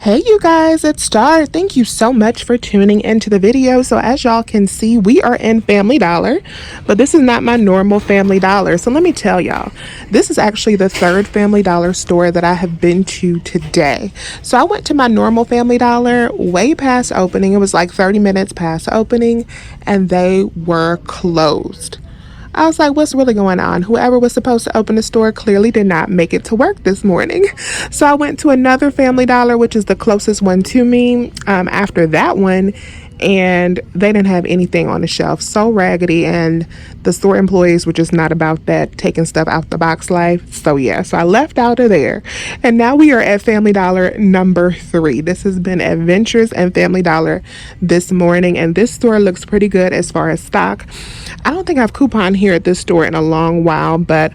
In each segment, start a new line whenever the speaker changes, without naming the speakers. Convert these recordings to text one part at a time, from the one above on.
Hey you guys, it's Star. Thank you so much for tuning into the video. So as y'all can see, we are in Family Dollar, but this is not my normal Family Dollar. So let me tell y'all, this is actually the third Family Dollar store that I have been to today. So I went to my normal Family Dollar way past opening. It was like 30 minutes past opening and they were closed. I was like, what's really going on? Whoever was supposed to open the store clearly did not make it to work this morning. So I went to another Family Dollar, which is the closest one to me, after that one, and they didn't have anything on the shelf. So raggedy, and the store employees were just not about that taking stuff out the box life. So yeah, so I left out of there. And now we are at Family Dollar number 3. This has been Adventures and Family Dollar this morning, and this store looks pretty good as far as stock. I don't think I've couponed here at this store in a long while, but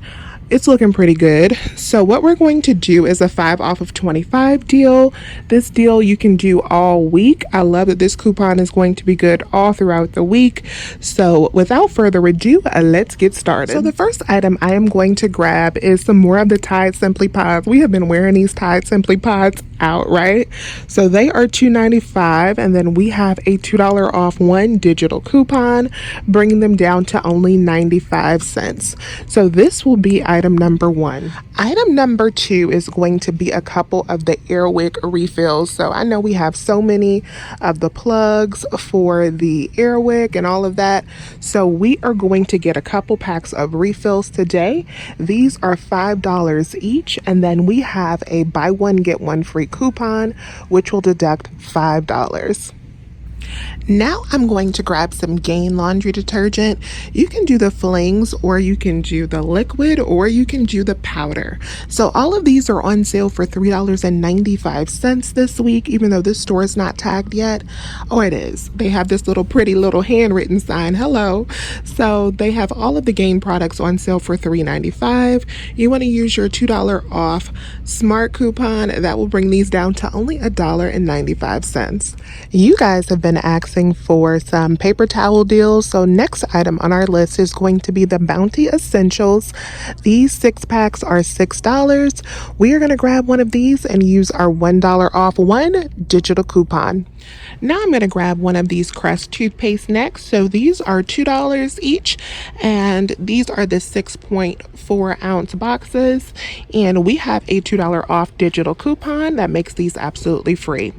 it's looking pretty good. So what we're going to do is a 5 off of 25 deal. This deal you can do all week. I love that this coupon is going to be good all throughout the week. So without further ado, let's get started. So the first item I am going to grab is some more of the Tide Simply Pods. We have been wearing these Tide Simply Pods out, right? So they are $2.95, and then we have a $2 off one digital coupon, bringing them down to only 95 cents. So this will be item number 1. Item number 2 is going to be a couple of the Airwick refills. So I know we have so many of the plugs for the Airwick and all of that. So we are going to get a couple packs of refills today. These are $5 each, and then we have a buy one get one free coupon, which will deduct $5. Now I'm going to grab some Gain laundry detergent. You can do the flings, or you can do the liquid, or you can do the powder. So all of these are on sale for $3.95 this week, even though this store is not tagged yet. Oh, it is. They have this little pretty little handwritten sign, hello. So they have all of the Gain products on sale for $3.95. You want to use your $2 off smart coupon. That will bring these down to only $1.95. You guys have been asking for some paper towel deals. So next item on our list is going to be the Bounty Essentials. These 6 packs are $6. We are going to grab one of these and use our $1 off one digital coupon. Now I'm going to grab one of these Crest toothpaste next. So these are $2 each, and these are the 6.4 ounce boxes, and we have a $2 off digital coupon that makes these absolutely free.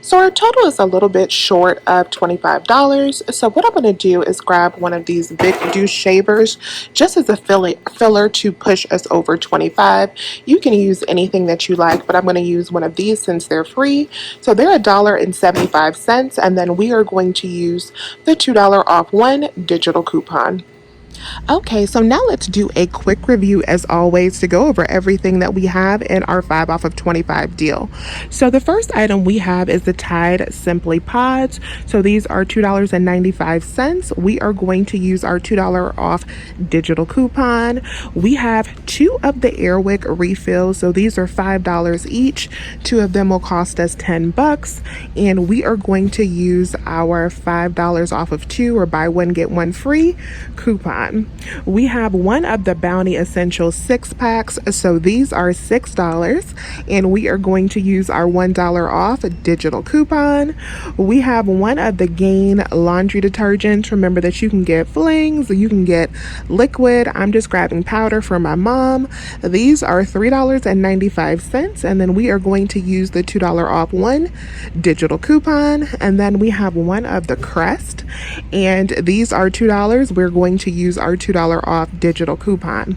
So our total is a little bit short of $25. So what I'm going to do is grab one of these Big Douche shavers just as a filler to push us over 25. You can use anything that you like, but I'm going to use one of these since they're free. So they're $1.75, and then we are going to use the $2 off one digital coupon. Okay, so now let's do a quick review as always to go over everything that we have in our 5 off of 25 deal. So the first item we have is the Tide Simply Pods. So these are $2.95. We are going to use our $2 off digital coupon. We have 2 of the Airwick refills. So these are $5 each. 2 of them will cost us $10, and we are going to use our $5 off of 2 or buy one get one free coupon. We have one of the Bounty Essentials 6 packs, so these are $6, and we are going to use our $1 off digital coupon. We have one of the Gain laundry detergents. Remember that you can get flings, you can get liquid. I'm just grabbing powder for my mom. These are $3.95, and then we are going to use the $2 off one digital coupon. And then we have one of the Crest, and these are $2. We're going to use our $2 off digital coupon.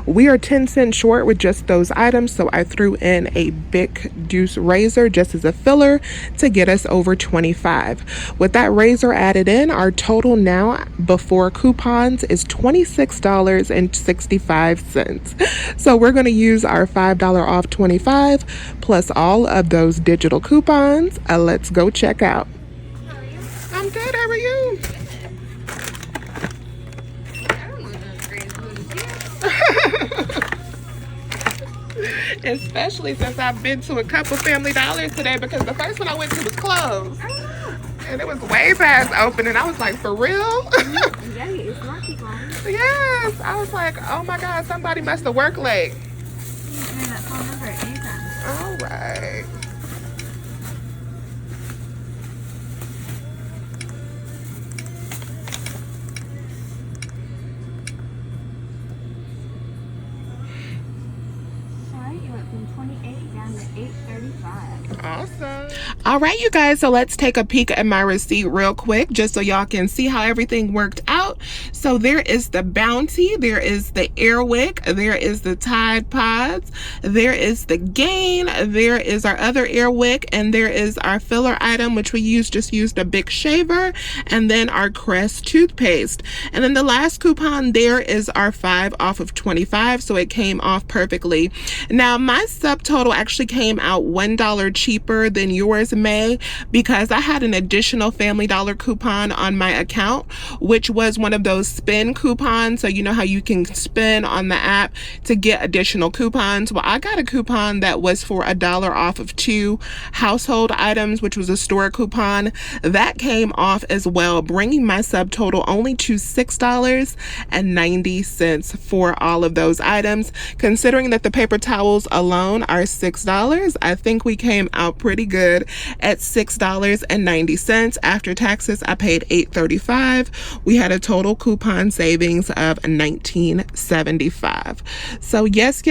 We are 10 cents short with just those items, so I threw in a Big Douche razor just as a filler to get us over 25. With that razor added in, our total now before coupons is $26.65. So we're going to use our $5 off 25 plus all of those digital coupons. Let's go check out. I'm good. How are you? Especially since I've been to a couple Family Dollars today, because the first one I went to was closed. And it was way past open, and I was like, for real? Yes. I was like, oh my God, somebody must have worked late. All right. All right, you guys, so let's take a peek at my receipt real quick just so y'all can see how everything worked out. So there is the Bounty, there is the Airwick, there is the Tide Pods, there is the Gain, there is our other Airwick, and there is our filler item, which we just used a big shaver, and then our Crest toothpaste. And then the last coupon there is our 5 off of 25, so it came off perfectly. Now my subtotal actually came out $1 cheaper than yours may, because I had an additional Family Dollar coupon on my account, which was one of those spin coupons. So you know how you can spin on the app to get additional coupons. Well, I got a coupon that was for $1 off of 2 household items, which was a store coupon. That came off as well, bringing my subtotal only to $6.90 for all of those items. Considering that the paper towels alone are $6, I think we came out pretty good at $6.90. After taxes, I paid $8.35. We had a total coupon savings of $19.75. So yes,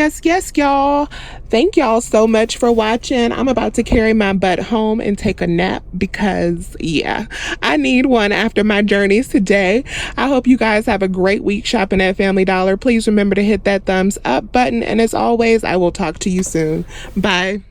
y'all. Thank y'all so much for watching. I'm about to carry my butt home and take a nap because, yeah, I need one after my journeys today. I hope you guys have a great week shopping at Family Dollar. Please remember to hit that thumbs up button. And as always, I will talk to you soon. Bye.